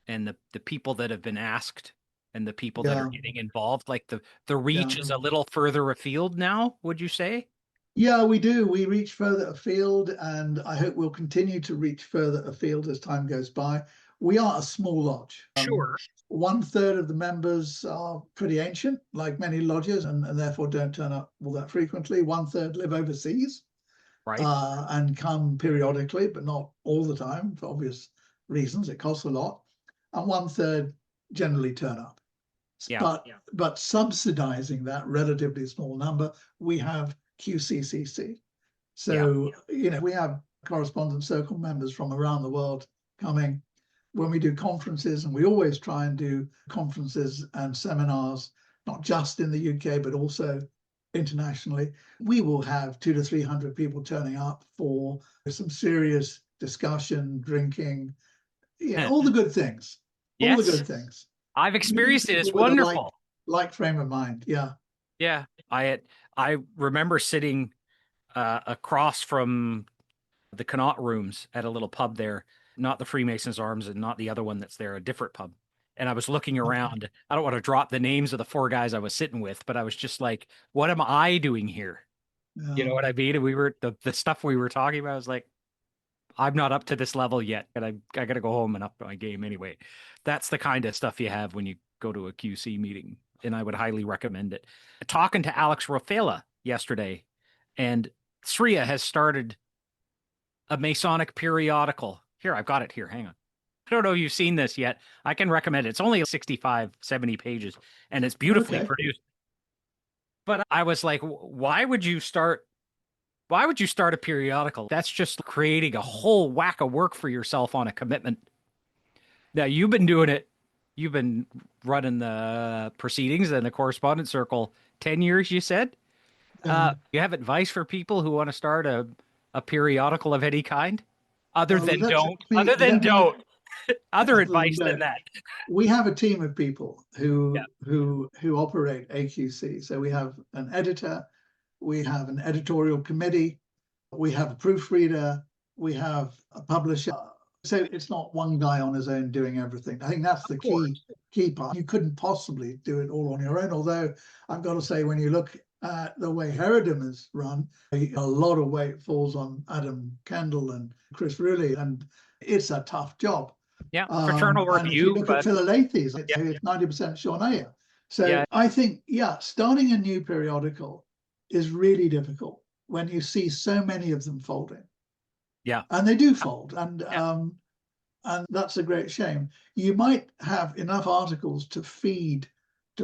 and the people that have been asked, and the people that are Yeah. getting involved, like the reach Yeah. is a little further afield now, would you say? Yeah, we do. We reach further afield, and I hope we'll continue to reach further afield as time goes by. We are a small lodge. Sure. 1/3 of the members are pretty ancient, like many lodges, and therefore don't turn up all that frequently. 1/3 live overseas Right. and come periodically, but not all the time for obvious reasons. It costs a lot. And 1/3 generally turn up. Yeah. But subsidizing that relatively small number, we have QCCC. So, we have correspondent circle members from around the world coming when we do conferences, and we always try and do conferences and seminars, not just in the UK, but also internationally. We will have 200 to 300 people turning up for some serious discussion, drinking, all the good things, all the Yes. good things. I've experienced it. It's With a wonderful. like frame of mind. Yeah. Yeah. I remember sitting across from the Huguenot rooms at a little pub there, not the Freemasons Arms and not the other one that's there, a different pub. And I was looking around. I don't want to drop the names of the 4 guys I was sitting with, but I was just like, what am I doing here? You know what I mean? And we were the stuff we were talking about. I was like, I'm not up to this level yet, and I got to go home and up my game anyway. That's the kind of stuff you have when you go to a QC meeting, and I would highly recommend it. Talking to Alex Rofela yesterday, and Sriya has started a Masonic periodical. Here, I've got it here. Hang on. I don't know if you've seen this yet. I can recommend it. It's only 65, 70 pages, and it's beautifully produced. But I was like, why would you start a periodical? That's just creating a whole whack of work for yourself on a commitment. Now, you've been doing it. You've been running the proceedings and the correspondence circle 10 years, you said? You have advice for people who want to start a periodical of any kind? Other than don't. Other advice than that. We have a team of people who operate AQC. So we have an editor, we have an editorial committee, we have a proofreader, we have a publisher. So it's not one guy on his own doing everything. I think that's the key part. You couldn't possibly do it all on your own. Although I've got to say, when you look at the way Herodom is run, a lot of weight falls on Adam Kendall and Chris Rulli, and it's a tough job. Yeah, fraternal review. And if you look at Philalethes, it's 90% Shawnaya. So I think, starting a new periodical is really difficult when you see so many of them folding. Yeah. And they do fold. And that's a great shame. You might have enough articles to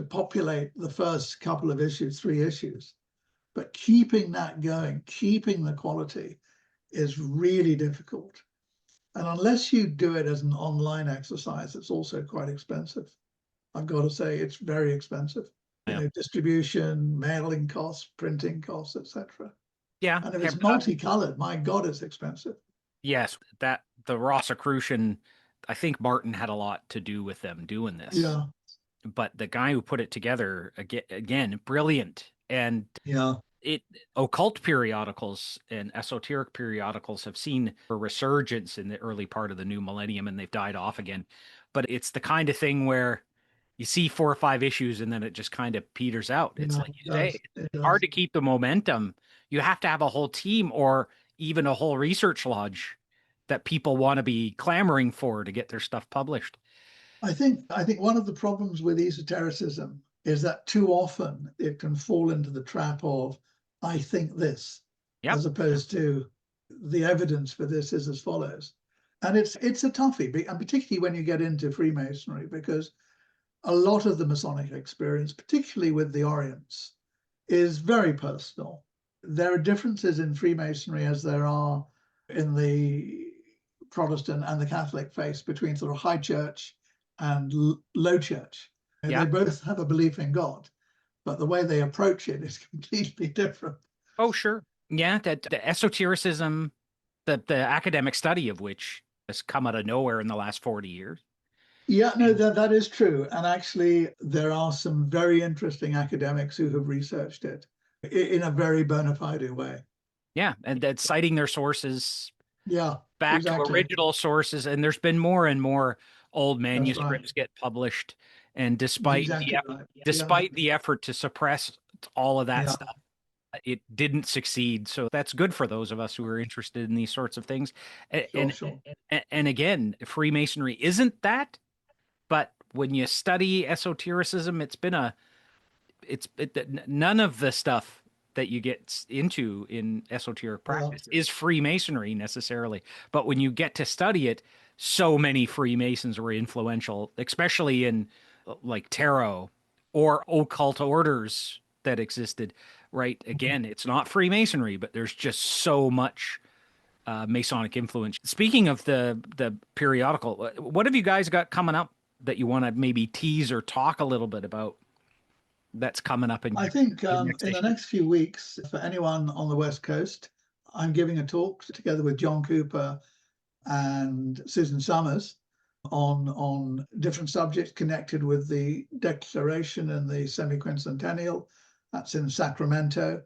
populate the first couple of issues, 3 issues. But keeping that going, keeping the quality is really difficult. And unless you do it as an online exercise, it's also quite expensive. I've got to say, it's very expensive. Distribution, mailing costs, printing costs, etc. Yeah. And if it's multicolored, my God, it's expensive. Yes, the Rosicrucian, I think Martin had a lot to do with them doing this. Yeah. But the guy who put it together, again, brilliant. And occult periodicals and esoteric periodicals have seen a resurgence in the early part of the new millennium, and they've died off again. But it's the kind of thing where you see 4 or 5 issues and then it just kind of peters out. It's like you say, it's hard to keep the momentum. You have to have a whole team or even a whole research lodge that people want to be clamoring for to get their stuff published. I think one of the problems with esotericism is that too often it can fall into the trap of, I think this, as opposed to the evidence for this is as follows. And it's a toughie, and particularly when you get into Freemasonry, because a lot of the Masonic experience, particularly with the Orients, is very personal. There are differences in Freemasonry as there are in the Protestant and the Catholic faith, between sort of high church and low church. Yeah. They both have a belief in God, but the way they approach it is completely different. Oh, sure. Yeah, that the esotericism, the academic study of which has come out of nowhere in the last 40 years. Yeah, no, that is true. And actually, there are some very interesting academics who have researched it in a very bona fide way. Yeah, and that's citing their sources Yeah, back to exactly. original sources. And there's been more and more old That's right. manuscripts get published. And despite Exactly right. despite the effort to suppress all of that Yeah. stuff, it didn't succeed. So that's good for those of us who are interested in these sorts of things. Sure. And again, Freemasonry isn't that, but when you study esotericism, none of the stuff that you get into in esoteric practice is Freemasonry necessarily. But when you get to study it, so many Freemasons were influential, especially in like tarot or occult orders that existed, right? Again, it's not Freemasonry, but there's just so much Masonic influence. Speaking of the periodical, what have you guys got coming up that you want to maybe tease or talk a little bit about that's coming up in I think your in the next few weeks, for anyone on the West Coast, I'm giving a talk together with John Cooper and Susan Summers on different subjects connected with the Declaration and the semiquincentennial. That's in Sacramento.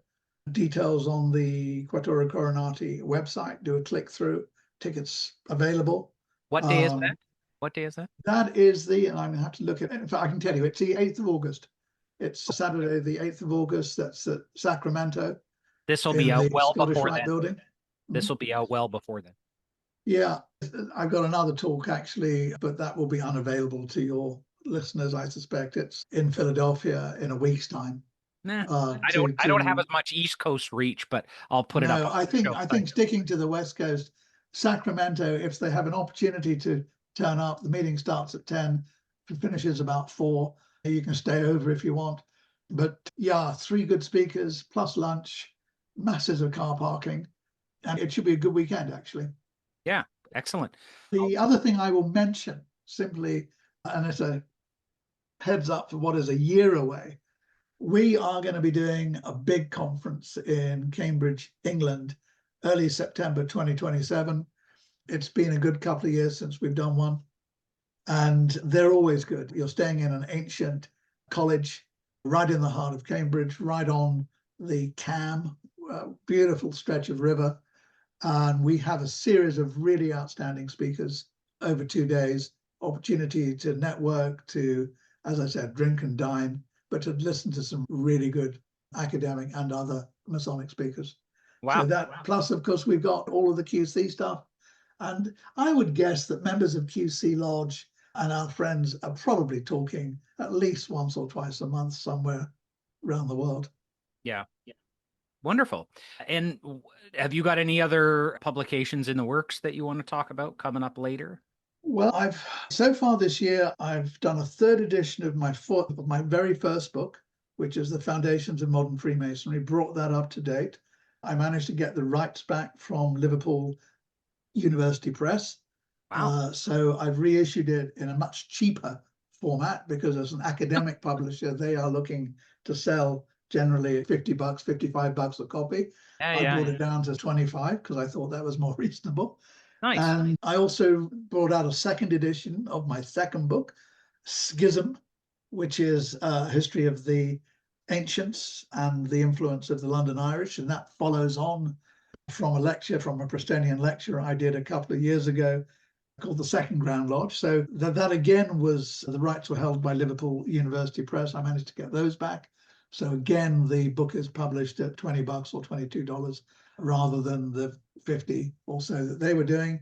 Details on the Quattuora Coronati website. Do a click through. Tickets available. What day is that? What day is that? That is and I'm going to have to look at it. In fact, I can tell you, it's the 8th of August. It's Saturday, the 8th of August. That's at Sacramento. This will be out well before Rite then. Building. This will be out well before then. Yeah, I've got another talk actually, but that will be unavailable to your listeners. I suspect it's in Philadelphia in a week's time. Nah, I don't have as much East Coast reach, but I'll put it up. No, I think sticking to the West Coast, Sacramento, if they have an opportunity to turn up, the meeting starts at 10, finishes about 4. You can stay over if you want. But yeah, 3 good speakers plus lunch, masses of car parking, and it should be a good weekend actually. Yeah, excellent. The other thing I will mention simply, and it's a heads up for what is a year away, we are going to be doing a big conference in Cambridge, England, early September 2027. It's been a good couple of years since we've done one, and they're always good. You're staying in an ancient college right in the heart of Cambridge, right on the Cam, beautiful stretch of river. And we have a series of really outstanding speakers over 2 days, opportunity to network, to, as I said, drink and dine, but to listen to some really good academic and other Masonic speakers. Wow. So that, plus, of course, we've got all of the QC stuff. And I would guess that members of QC Lodge and our friends are probably talking at least once or twice a month somewhere around the world. Yeah. Wonderful. And have you got any other publications in the works that you want to talk about coming up later? Well, so far this year, I've done a 3rd edition of my very first book, which is The Foundations of Modern Freemasonry, brought that up to date. I managed to get the rights back from Liverpool University Press. Wow. So I've reissued it in a much cheaper format because as an academic publisher, they are looking to sell generally $50, $55 a copy. I brought it down to 25 because I thought that was more reasonable. Nice. And I also brought out a 2nd edition of my 2nd book, Schism, which is a history of the ancients and the influence of the London Irish. And that follows on from a Prestonian lecture I did a couple of years ago called the Second Grand Lodge. So that again was, the rights were held by Liverpool University Press. I managed to get those back. So again, the book is published at $20 or $22 rather than the 50 or so that they were doing.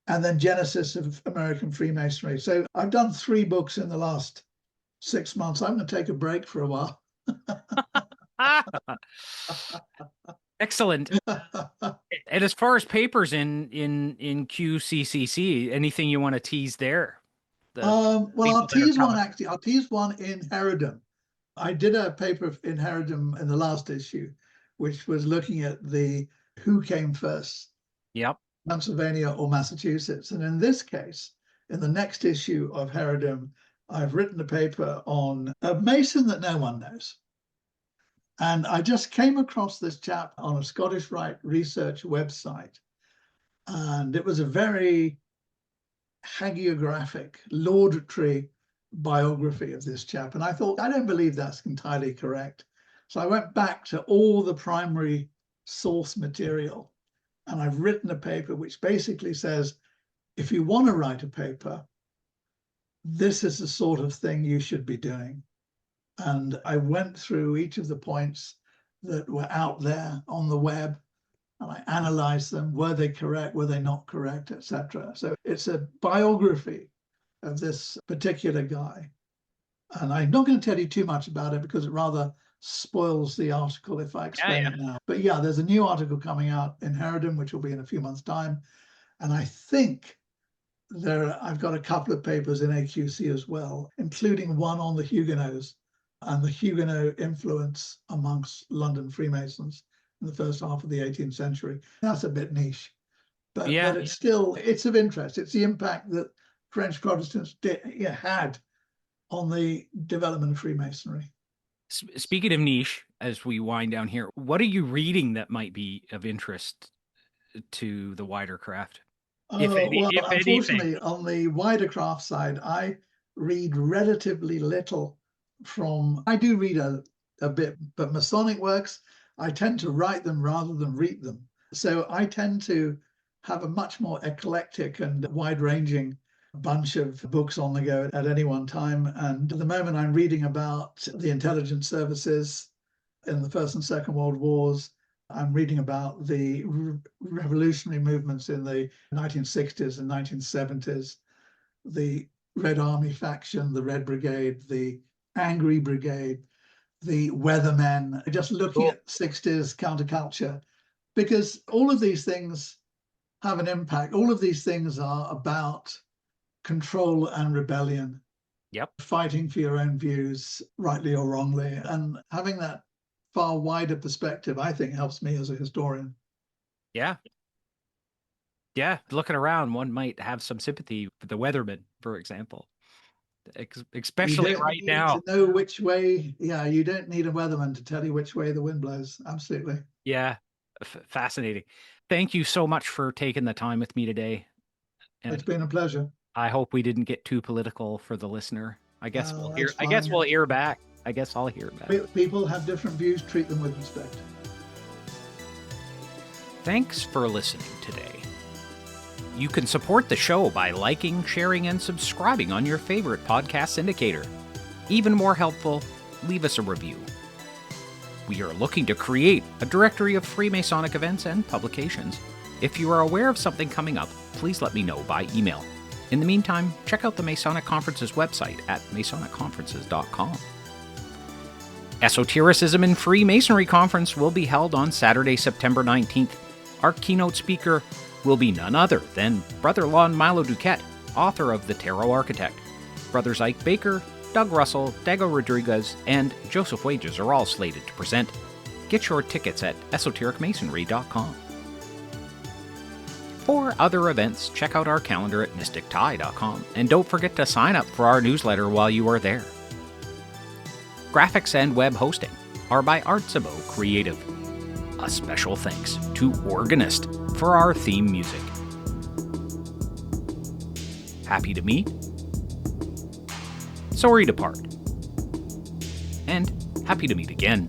And then Genesis of American Freemasonry. So I've done 3 books in the last 6 months. I'm going to take a break for a while. Excellent. And as far as papers in QCCC, anything you want to tease there? Well, I'll tease one in Herodom. I did a paper in Herodom in the last issue, which was looking at who came first, Yep. Pennsylvania or Massachusetts. And in this case, in the next issue of Herodom, I've written a paper on a Mason that no one knows. And I just came across this chap on a Scottish Rite research website. And it was a very hagiographic, laudatory biography of this chap. And I thought, I don't believe that's entirely correct. So I went back to all the primary source material, and I've written a paper which basically says, if you want to write a paper, this is the sort of thing you should be doing. And I went through each of the points that were out there on the web, and I analyzed them. Were they correct? Were they not correct, etc. So it's a biography of this particular guy. And I'm not going to tell you too much about it because it rather spoils the article if I explain it now. But yeah, there's a new article coming out in Herodom, which will be in a few months' time. And I think I've got a couple of papers in AQC as well, including one on the Huguenots and the Huguenot influence amongst London Freemasons in the first half of the 18th century. That's a bit niche, but it's still, it's of interest. It's the impact that French Protestants had on the development of Freemasonry. Speaking of niche, as we wind down here, what are you reading that might be of interest to the wider craft? Unfortunately, on the wider craft side, I read relatively little I do read a bit, but Masonic works, I tend to write them rather than read them. So I tend to have a much more eclectic and wide-ranging bunch of books on the go at any one time. And at the moment, I'm reading about the intelligence services in the First and Second World Wars. I'm reading about the revolutionary movements in the 1960s and 1970s, the Red Army faction, the Red Brigade, the Angry Brigade, the Weathermen, just looking at 60s counterculture, because all of these things have an impact. All of these things are about control and rebellion. Yep. Fighting for your own views, rightly or wrongly, and having that far wider perspective, I think, helps me as a historian. Yeah. Looking around, one might have some sympathy for the Weathermen, for example, especially right now. To know which way, you don't need a weatherman to tell you which way the wind blows. Absolutely. Yeah. Fascinating. Thank you so much for taking the time with me today. And it's been a pleasure. I hope we didn't get too political for the listener. I guess we'll hear back. I guess I'll hear back. People have different views. Treat them with respect. Thanks for listening today. You can support the show by liking, sharing, and subscribing on your favorite podcast syndicator. Even more helpful, leave us a review. We are looking to create a directory of Freemasonic events and publications. If you are aware of something coming up, please let me know by email. In the meantime, check out the Masonic Conference's website at masonic.conferences.com. Esotericism in Freemasonry Conference will be held on Saturday, September 19th. Our keynote speaker will be none other than Brother Lon Milo Duquette, author of The Tarot Architect. Brothers Ike Baker, Doug Russell, Dago Rodriguez, and Joseph Wages are all slated to present. Get your tickets at esotericmasonry.com. For other events, check out our calendar at mystictye.com, and don't forget to sign up for our newsletter while you are there. Graphics and web hosting are by Artsabo Creative. A special thanks to Organist for our theme music. Happy to meet, sorry to part, and happy to meet again.